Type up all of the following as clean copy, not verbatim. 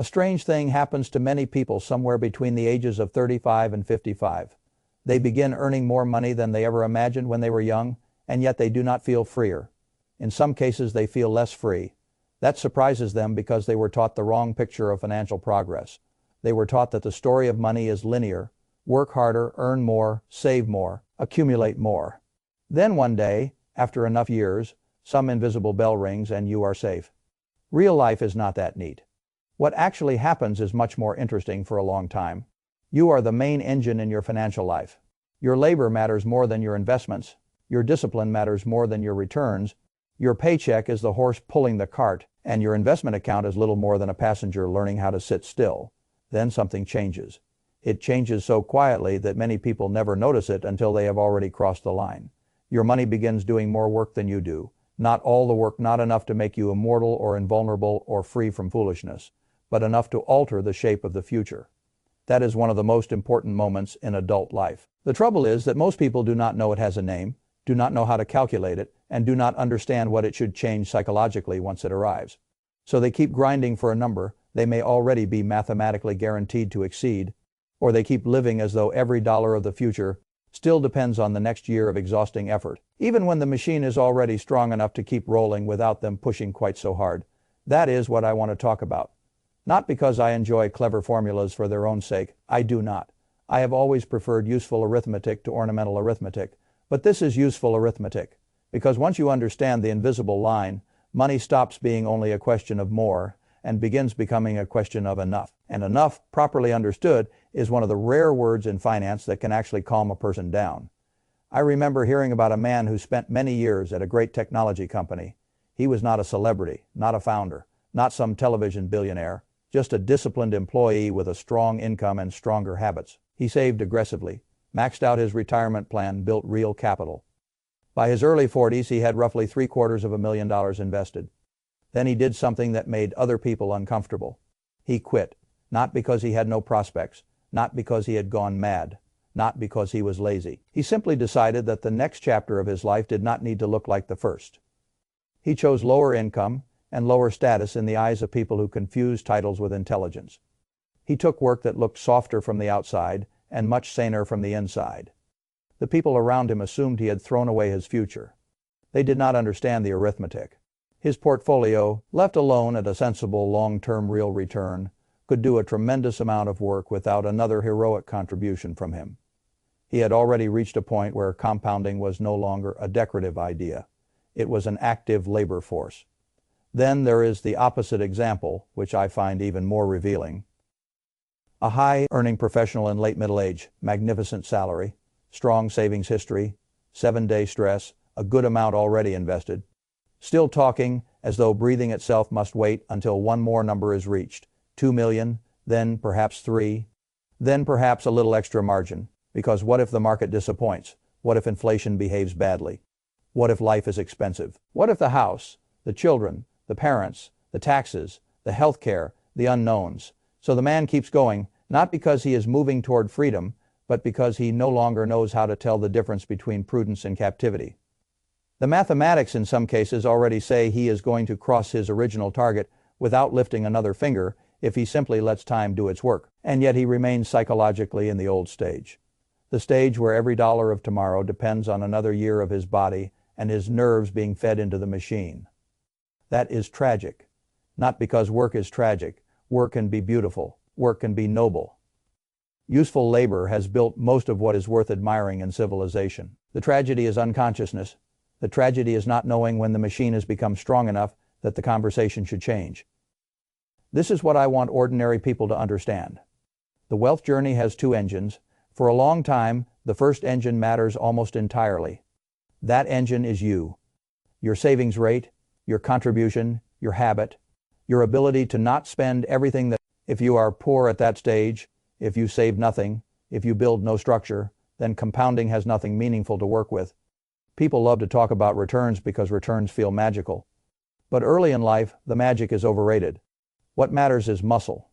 A strange thing happens to many people somewhere between the ages of 35 and 55. They begin earning more money than they ever imagined when they were young, and yet they do not feel freer. In some cases, they feel less free. That surprises them because they were taught the wrong picture of financial progress. They were taught that the story of money is linear. Work harder, earn more, save more, accumulate more. Then one day, after enough years, some invisible bell rings and you are safe. Real life is not that neat. What actually happens is much more interesting for a long time. You are the main engine in your financial life. Your labor matters more than your investments. Your discipline matters more than your returns. Your paycheck is the horse pulling the cart, and your investment account is little more than a passenger learning how to sit still. Then something changes. It changes so quietly that many people never notice it until they have already crossed the line. Your money begins doing more work than you do. Not all the work, not enough to make you immortal or invulnerable or free from foolishness, but enough to alter the shape of the future. That is one of the most important moments in adult life. The trouble is that most people do not know it has a name, do not know how to calculate it, and do not understand what it should change psychologically once it arrives. So they keep grinding for a number they may already be mathematically guaranteed to exceed, or they keep living as though every dollar of the future still depends on the next year of exhausting effort, even when the machine is already strong enough to keep rolling without them pushing quite so hard. That is what I want to talk about. Not because I enjoy clever formulas for their own sake. I do not. I have always preferred useful arithmetic to ornamental arithmetic, but this is useful arithmetic, because once you understand the invisible line, money stops being only a question of more and begins becoming a question of enough. And enough, properly understood, is one of the rare words in finance that can actually calm a person down. I remember hearing about a man who spent many years at a great technology company. He was not a celebrity, not a founder, not some television billionaire, just a disciplined employee with a strong income and stronger habits. He saved aggressively, maxed out his retirement plan, built real capital. By his early 40s, he had roughly $750,000 invested. Then he did something that made other people uncomfortable. He quit, not because he had no prospects, not because he had gone mad, not because he was lazy. He simply decided that the next chapter of his life did not need to look like the first. He chose lower income and lower status in the eyes of people who confuse titles with intelligence. He took work that looked softer from the outside and much saner from the inside. The people around him assumed he had thrown away his future. They did not understand the arithmetic. His portfolio, left alone at a sensible long-term real return, could do a tremendous amount of work without another heroic contribution from him. He had already reached a point where compounding was no longer a decorative idea. It was an active labor force. Then there is the opposite example, which I find even more revealing. A high-earning professional in late middle age, magnificent salary, strong savings history, 7-day stress, a good amount already invested, still talking as though breathing itself must wait until one more number is reached, 2 million, then perhaps 3, then perhaps a little extra margin, because what if the market disappoints? What if inflation behaves badly? What if life is expensive? What if the house, the children, the parents, the taxes, the health care, the unknowns? So the man keeps going, not because he is moving toward freedom, but because he no longer knows how to tell the difference between prudence and captivity. The mathematics in some cases already say he is going to cross his original target without lifting another finger if he simply lets time do its work. And yet he remains psychologically in the old stage. The stage where every dollar of tomorrow depends on another year of his body and his nerves being fed into the machine. That is tragic. Not because work is tragic. Work can be beautiful. Work can be noble. Useful labor has built most of what is worth admiring in civilization. The tragedy is unconsciousness. The tragedy is not knowing when the machine has become strong enough that the conversation should change. This is what I want ordinary people to understand. The wealth journey has two engines. For a long time, the first engine matters almost entirely. That engine is you. Your savings rate, your contribution, your habit, your ability to not spend everything that. If you are poor at that stage, if you save nothing, if you build no structure, then compounding has nothing meaningful to work with. People love to talk about returns because returns feel magical. But early in life, the magic is overrated. What matters is muscle.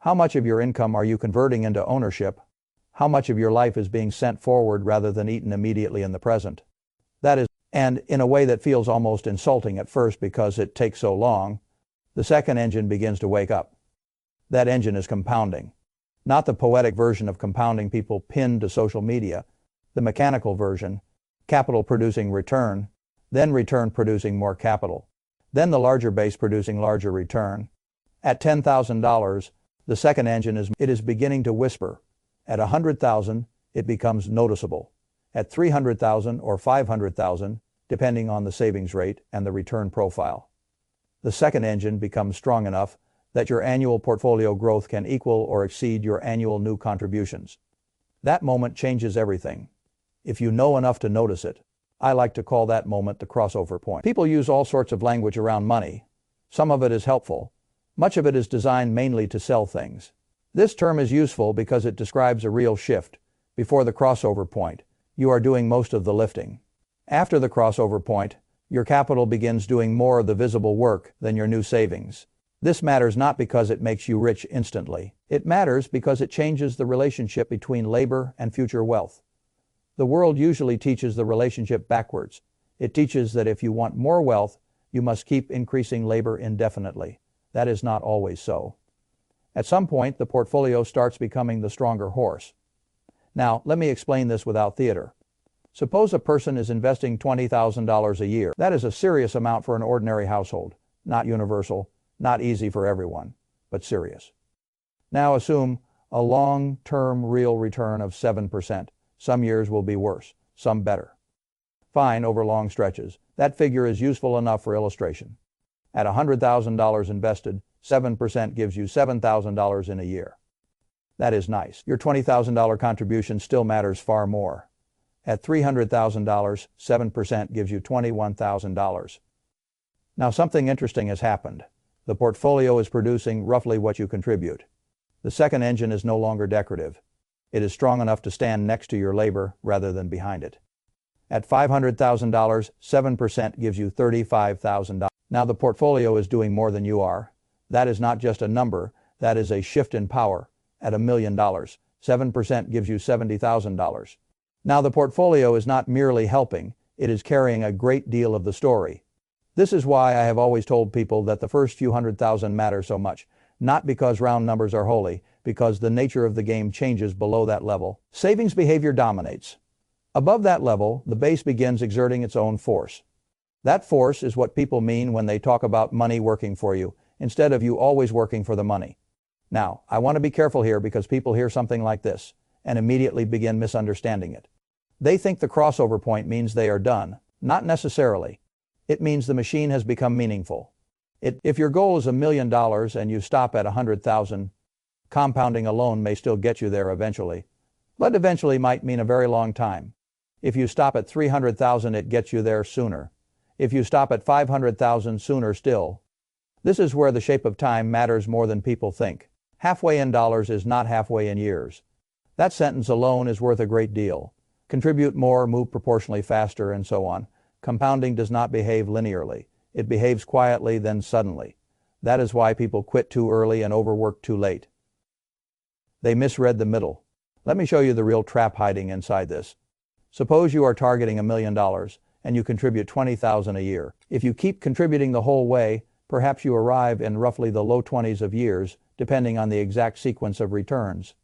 How much of your income are you converting into ownership? How much of your life is being sent forward rather than eaten immediately in the present? That is, and in a way that feels almost insulting at first because it takes so long, the second engine begins to wake up. That engine is compounding. Not the poetic version of compounding people pinned to social media, the mechanical version, capital producing return, then return producing more capital, then the larger base producing larger return. At $10,000, the second engine is beginning to whisper. At $100,000, it becomes noticeable. At $300,000 or $500,000, depending on the savings rate and the return profile, the second engine becomes strong enough that your annual portfolio growth can equal or exceed your annual new contributions. That moment changes everything. If you know enough to notice it, I like to call that moment the crossover point. People use all sorts of language around money. Some of it is helpful. Much of it is designed mainly to sell things. This term is useful because it describes a real shift. Before the crossover point, you are doing most of the lifting. After the crossover point, your capital begins doing more of the visible work than your new savings. This matters not because it makes you rich instantly. It matters because it changes the relationship between labor and future wealth. The world usually teaches the relationship backwards. It teaches that if you want more wealth, you must keep increasing labor indefinitely. That is not always so. At some point, the portfolio starts becoming the stronger horse. Now, let me explain this without theater. Suppose a person is investing $20,000 a year. That is a serious amount for an ordinary household. Not universal, not easy for everyone, but serious. Now assume a long-term real return of 7%. Some years will be worse, some better. Fine over long stretches. That figure is useful enough for illustration. At $100,000 invested, 7% gives you $7,000 in a year. That is nice. Your $20,000 contribution still matters far more. At $300,000, 7% gives you $21,000. Now something interesting has happened. The portfolio is producing roughly what you contribute. The second engine is no longer decorative. It is strong enough to stand next to your labor rather than behind it. At $500,000, 7% gives you $35,000. Now the portfolio is doing more than you are. That is not just a number, that is a shift in power. At $1 million, 7% gives you $70,000. Now the portfolio is not merely helping, it is carrying a great deal of the story. This is why I have always told people that the first few $100,000 matter so much, not because round numbers are holy, because the nature of the game changes below that level. Savings behavior dominates. Above that level, the base begins exerting its own force. That force is what people mean when they talk about money working for you, instead of you always working for the money. Now, I want to be careful here because people hear something like this and immediately begin misunderstanding it. They think the crossover point means they are done. Not necessarily. It means the machine has become meaningful. If your goal is $1 million and you stop at 100,000, compounding alone may still get you there eventually. But eventually might mean a very long time. If you stop at 300,000, it gets you there sooner. If you stop at 500,000, sooner still. This is where the shape of time matters more than people think. Halfway in dollars is not halfway in years. That sentence alone is worth a great deal. Contribute more, move proportionally faster, and so on. Compounding does not behave linearly. It behaves quietly, then suddenly. That is why people quit too early and overwork too late. They misread the middle. Let me show you the real trap hiding inside this. Suppose you are targeting $1 million and you contribute $20,000 a year. If you keep contributing the whole way, perhaps you arrive in roughly the low 20s of years, depending on the exact sequence of returns.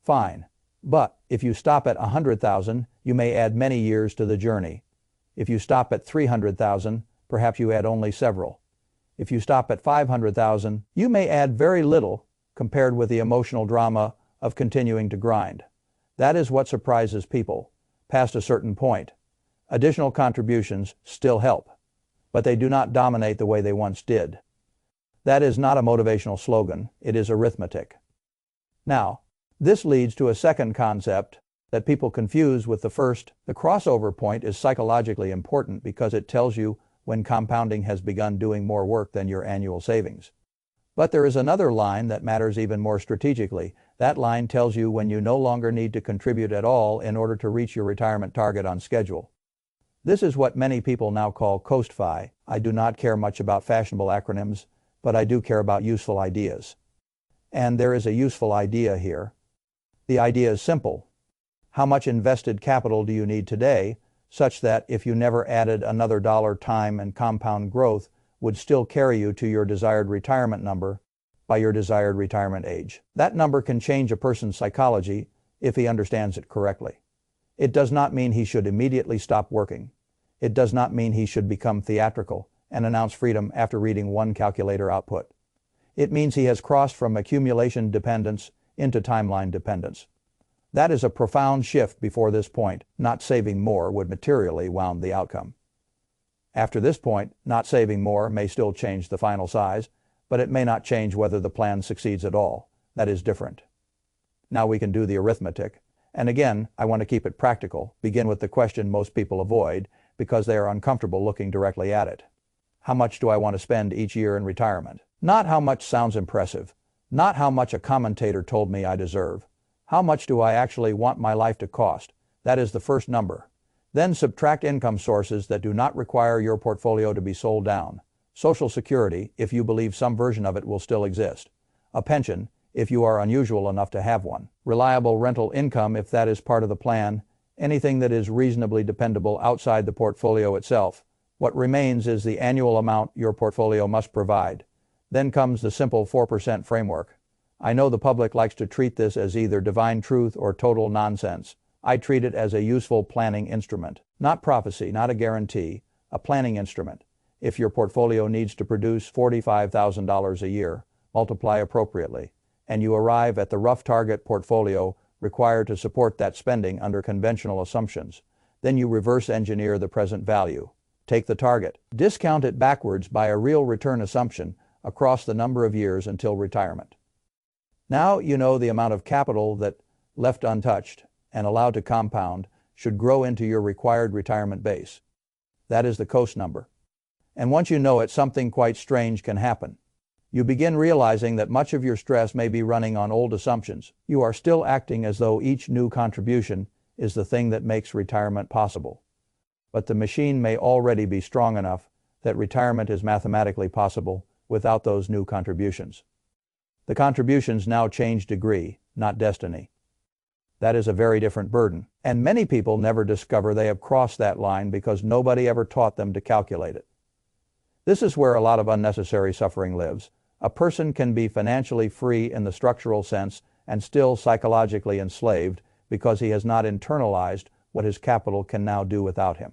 Fine. But if you stop at 100,000, you may add many years to the journey. If you stop at 300,000, perhaps you add only several. If you stop at 500,000, you may add very little compared with the emotional drama of continuing to grind. That is what surprises people. Past a certain point, additional contributions still help, but they do not dominate the way they once did. That is not a motivational slogan, it is arithmetic. Now, this leads to a second concept that people confuse with the first. The crossover point is psychologically important because it tells you when compounding has begun doing more work than your annual savings. But there is another line that matters even more strategically. That line tells you when you no longer need to contribute at all in order to reach your retirement target on schedule. This is what many people now call coast-fi. I do not care much about fashionable acronyms, but I do care about useful ideas. And there is a useful idea here. The idea is simple. How much invested capital do you need today, such that if you never added another dollar, time and compound growth would still carry you to your desired retirement number? by your desired retirement age. That number can change a person's psychology if he understands it correctly. It does not mean he should immediately stop working. It does not mean he should become theatrical and announce freedom after reading one calculator output. It means he has crossed from accumulation dependence into timeline dependence. That is a profound shift. Before this point, not saving more would materially wound the outcome. After this point, not saving more may still change the final size, but it may not change whether the plan succeeds at all. That is different. Now we can do the arithmetic. And again, I want to keep it practical. Begin with the question most people avoid because they are uncomfortable looking directly at it. How much do I want to spend each year in retirement? Not how much sounds impressive. Not how much a commentator told me I deserve. How much do I actually want my life to cost? That is the first number. Then subtract income sources that do not require your portfolio to be sold down. Social Security, if you believe some version of it will still exist. A pension, if you are unusual enough to have one. Reliable rental income, if that is part of the plan. Anything that is reasonably dependable outside the portfolio itself. What remains is the annual amount your portfolio must provide. Then comes the simple 4% framework. I know the public likes to treat this as either divine truth or total nonsense. I treat it as a useful planning instrument. Not prophecy, not a guarantee, a planning instrument. If your portfolio needs to produce $45,000 a year, multiply appropriately, and you arrive at the rough target portfolio required to support that spending under conventional assumptions. Then you reverse engineer the present value. Take the target, discount it backwards by a real return assumption across the number of years until retirement. Now you know the amount of capital that, left untouched and allowed to compound, should grow into your required retirement base. That is the coast number. And once you know it, something quite strange can happen. You begin realizing that much of your stress may be running on old assumptions. You are still acting as though each new contribution is the thing that makes retirement possible. But the machine may already be strong enough that retirement is mathematically possible without those new contributions. The contributions now change degree, not destiny. That is a very different burden, and many people never discover they have crossed that line because nobody ever taught them to calculate it. This is where a lot of unnecessary suffering lives. A person can be financially free in the structural sense and still psychologically enslaved because he has not internalized what his capital can now do without him.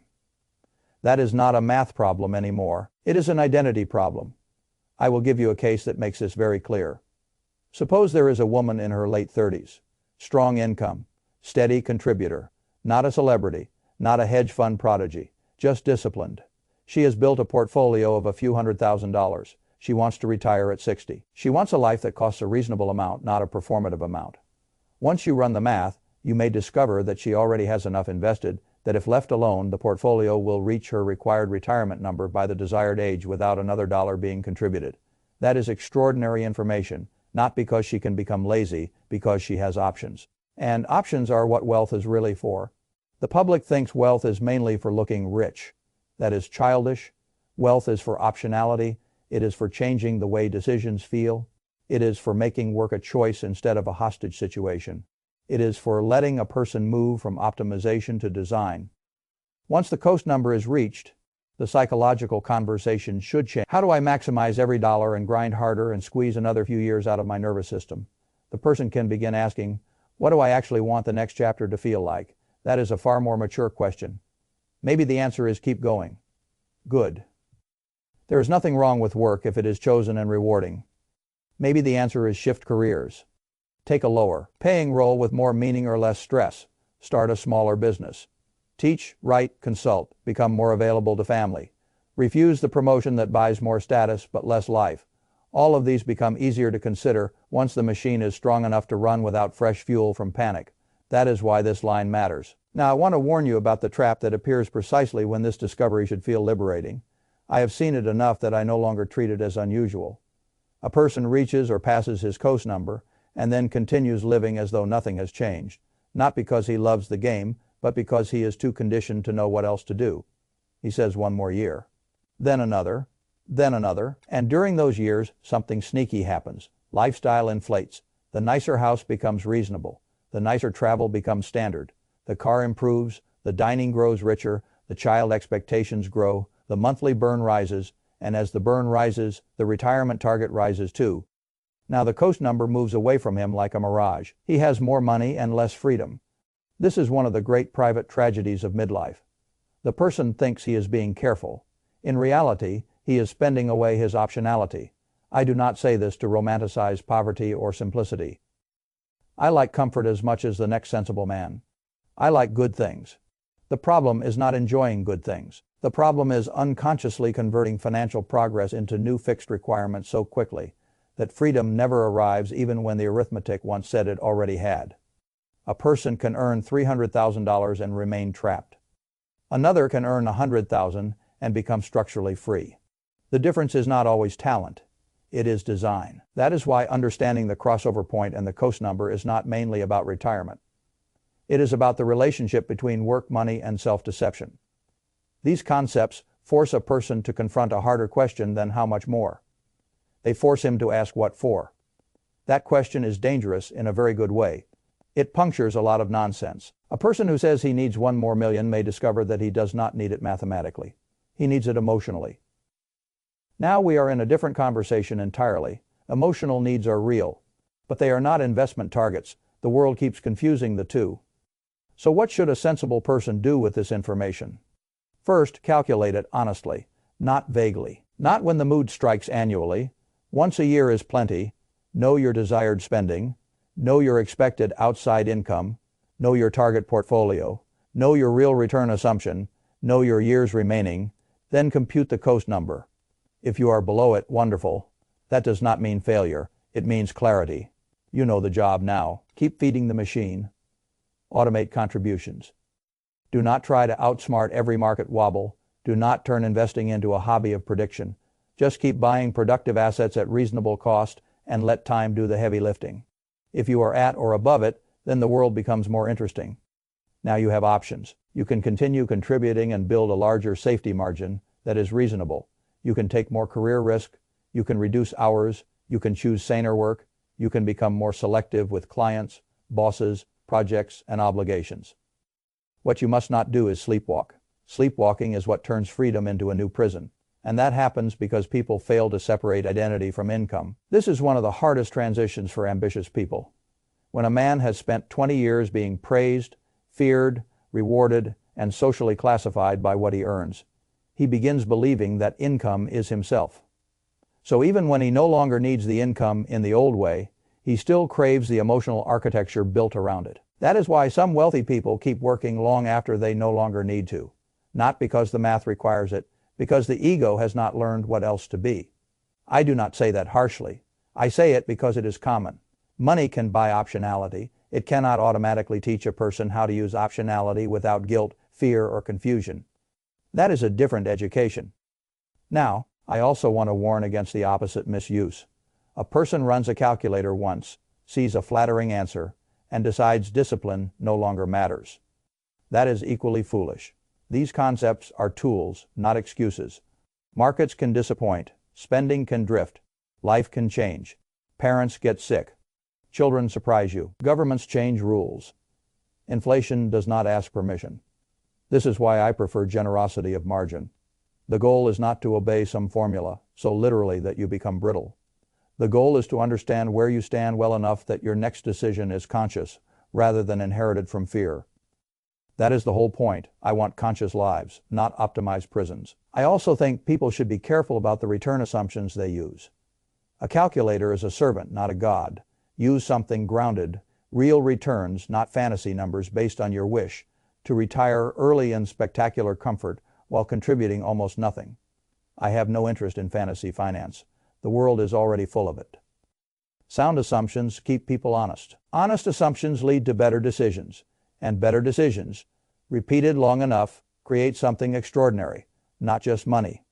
That is not a math problem anymore. It is an identity problem. I will give you a case that makes this very clear. Suppose there is a woman in her late 30s, strong income, steady contributor, not a celebrity, not a hedge fund prodigy, just disciplined. She has built a portfolio of a few $100,000. She wants to retire at 60. She wants a life that costs a reasonable amount, not a performative amount. Once you run the math, you may discover that she already has enough invested that if left alone, the portfolio will reach her required retirement number by the desired age without another dollar being contributed. That is extraordinary information. Not because she can become lazy, because she has options. And options are what wealth is really for. The public thinks wealth is mainly for looking rich. That is childish. Wealth is for optionality. It is for changing the way decisions feel. It is for making work a choice instead of a hostage situation. It is for letting a person move from optimization to design. Once the coast number is reached, the psychological conversation should change. How do I maximize every dollar and grind harder and squeeze another few years out of my nervous system? The person can begin asking, what do I actually want the next chapter to feel like? That is a far more mature question. Maybe the answer is keep going. Good. There is nothing wrong with work if it is chosen and rewarding. Maybe the answer is shift careers. Take a lower paying role with more meaning or less stress. Start a smaller business. Teach, write, consult, become more available to family. Refuse the promotion that buys more status but less life. All of these become easier to consider once the machine is strong enough to run without fresh fuel from panic. That is why this line matters. Now I want to warn you about the trap that appears precisely when this discovery should feel liberating. I have seen it enough that I no longer treat it as unusual. A person reaches or passes his coast number and then continues living as though nothing has changed, not because he loves the game, but because he is too conditioned to know what else to do. He says one more year, then another, and during those years, something sneaky happens. Lifestyle inflates. The nicer house becomes reasonable. The nicer travel becomes standard. The car improves. The dining grows richer. The child expectations grow. The monthly burn rises. And as the burn rises, the retirement target rises too. Now the coast number moves away from him like a mirage. He has more money and less freedom. This is one of the great private tragedies of midlife. The person thinks he is being careful. In reality, he is spending away his optionality. I do not say this to romanticize poverty or simplicity. I like comfort as much as the next sensible man. I like good things. The problem is not enjoying good things. The problem is unconsciously converting financial progress into new fixed requirements so quickly that freedom never arrives even when the arithmetic once said it already had. A person can earn $300,000 and remain trapped. Another can earn $100,000 and become structurally free. The difference is not always talent. It is design. That is why understanding the crossover point and the coast number is not mainly about retirement. It is about the relationship between work, money, and self-deception. These concepts force a person to confront a harder question than how much more. They force him to ask what for. That question is dangerous in a very good way. It punctures a lot of nonsense. A person who says he needs $1 more million may discover that he does not need it mathematically. He needs it emotionally. Now we are in a different conversation entirely. Emotional needs are real, but they are not investment targets. The world keeps confusing the two. So what should a sensible person do with this information? First, calculate it honestly, not vaguely. Not when the mood strikes annually. Once a year is plenty. Know your desired spending. Know your expected outside income. Know your target portfolio. Know your real return assumption. Know your years remaining. Then compute the coast number. If you are below it, wonderful. That does not mean failure. It means clarity. You know the job now. Keep feeding the machine. Automate contributions. Do not try to outsmart every market wobble. Do not turn investing into a hobby of prediction. Just keep buying productive assets at reasonable cost and let time do the heavy lifting. If you are at or above it, then the world becomes more interesting. Now you have options. You can continue contributing and build a larger safety margin that is reasonable. You can take more career risk. You can reduce hours. You can choose saner work. You can become more selective with clients, bosses, projects, and obligations. What you must not do is sleepwalk. Sleepwalking is what turns freedom into a new prison. And that happens because people fail to separate identity from income. This is one of the hardest transitions for ambitious people. When a man has spent 20 years being praised, feared, rewarded, and socially classified by what he earns, he begins believing that income is himself. So even when he no longer needs the income in the old way, he still craves the emotional architecture built around it. That is why some wealthy people keep working long after they no longer need to. Not because the math requires it, because the ego has not learned what else to be. I do not say that harshly. I say it because it is common. Money can buy optionality. It cannot automatically teach a person how to use optionality without guilt, fear, or confusion. That is a different education. Now, I also want to warn against the opposite misuse. A person runs a calculator once, sees a flattering answer, and decides discipline no longer matters. That is equally foolish. These concepts are tools, not excuses. Markets can disappoint, spending can drift, life can change, parents get sick, children surprise you, governments change rules. Inflation does not ask permission. This is why I prefer generosity of margin. The goal is not to obey some formula, so literally that you become brittle. The goal is to understand where you stand well enough that your next decision is conscious, rather than inherited from fear. That is the whole point. I want conscious lives, not optimized prisons. I also think people should be careful about the return assumptions they use. A calculator is a servant, not a god. Use something grounded, real returns, not fantasy numbers based on your wish, to retire early in spectacular comfort while contributing almost nothing. I have no interest in fantasy finance. The world is already full of it. Sound assumptions keep people honest. Honest assumptions lead to better decisions. And better decisions, repeated long enough, create something extraordinary, not just money.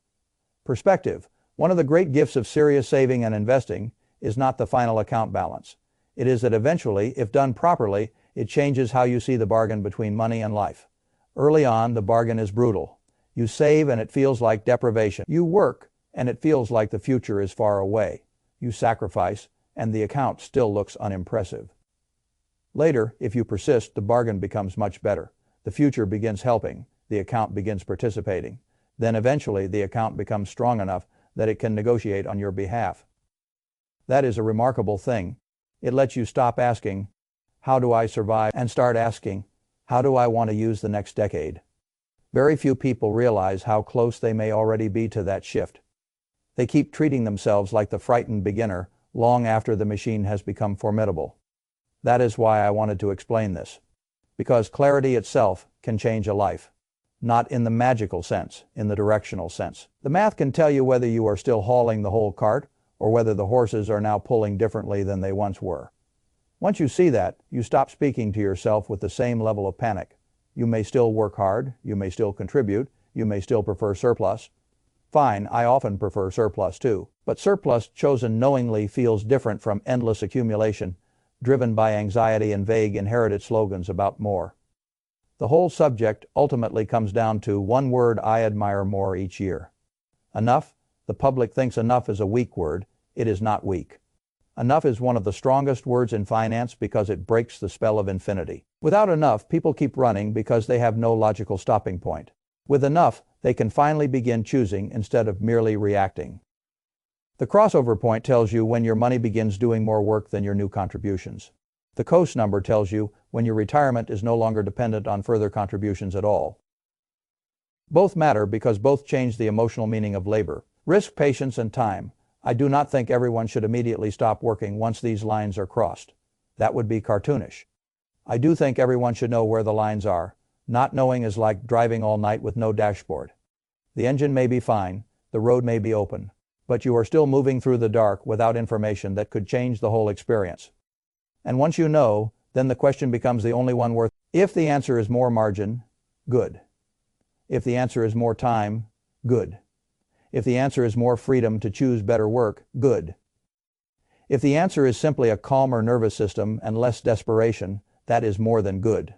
Perspective. One of the great gifts of serious saving and investing is not the final account balance. It is that eventually, if done properly, it changes how you see the bargain between money and life. Early on, the bargain is brutal. You save and it feels like deprivation. You work and it feels like the future is far away. You sacrifice and the account still looks unimpressive. Later, if you persist, the bargain becomes much better. The future begins helping. The account begins participating. Then eventually the account becomes strong enough that it can negotiate on your behalf. That is a remarkable thing. It lets you stop asking, how do I survive, and start asking, how do I want to use the next decade? Very few people realize how close they may already be to that shift. They keep treating themselves like the frightened beginner long after the machine has become formidable. That is why I wanted to explain this. Because clarity itself can change a life. Not in the magical sense, in the directional sense. The math can tell you whether you are still hauling the whole cart or whether the horses are now pulling differently than they once were. Once you see that, you stop speaking to yourself with the same level of panic. You may still work hard, you may still contribute, you may still prefer surplus. Fine, I often prefer surplus too, but surplus chosen knowingly feels different from endless accumulation, driven by anxiety and vague inherited slogans about more. The whole subject ultimately comes down to one word I admire more each year. Enough. The public thinks enough is a weak word. It is not weak. Enough is one of the strongest words in finance because it breaks the spell of infinity. Without enough, people keep running because they have no logical stopping point. With enough, they can finally begin choosing instead of merely reacting. The crossover point tells you when your money begins doing more work than your new contributions. The coast number tells you when your retirement is no longer dependent on further contributions at all. Both matter because both change the emotional meaning of labor. Risk, patience, and time. I do not think everyone should immediately stop working once these lines are crossed. That would be cartoonish. I do think everyone should know where the lines are. Not knowing is like driving all night with no dashboard. The engine may be fine, the road may be open, but you are still moving through the dark without information that could change the whole experience. And once you know, then the question becomes the only one worth. If the answer is more margin, good. If the answer is more time, good. If the answer is more freedom to choose better work, good. If the answer is simply a calmer nervous system and less desperation, that is more than good.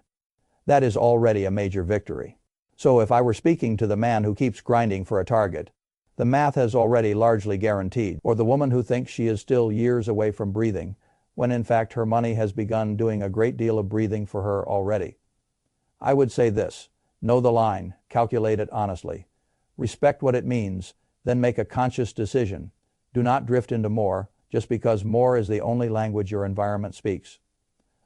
That is already a major victory. So if I were speaking to the man who keeps grinding for a target, the math has already largely guaranteed, or the woman who thinks she is still years away from breathing, when in fact her money has begun doing a great deal of breathing for her already. I would say this: know the line, calculate it honestly, respect what it means, then make a conscious decision. Do not drift into more, just because more is the only language your environment speaks.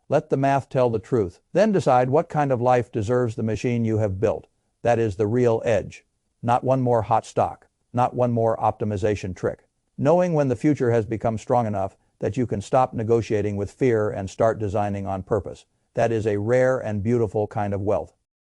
Let the math tell the truth, then decide what kind of life deserves the machine you have built. That is the real edge. Not one more hot stock, not one more optimization trick. Knowing when the future has become strong enough that you can stop negotiating with fear and start designing on purpose. That is a rare and beautiful kind of wealth.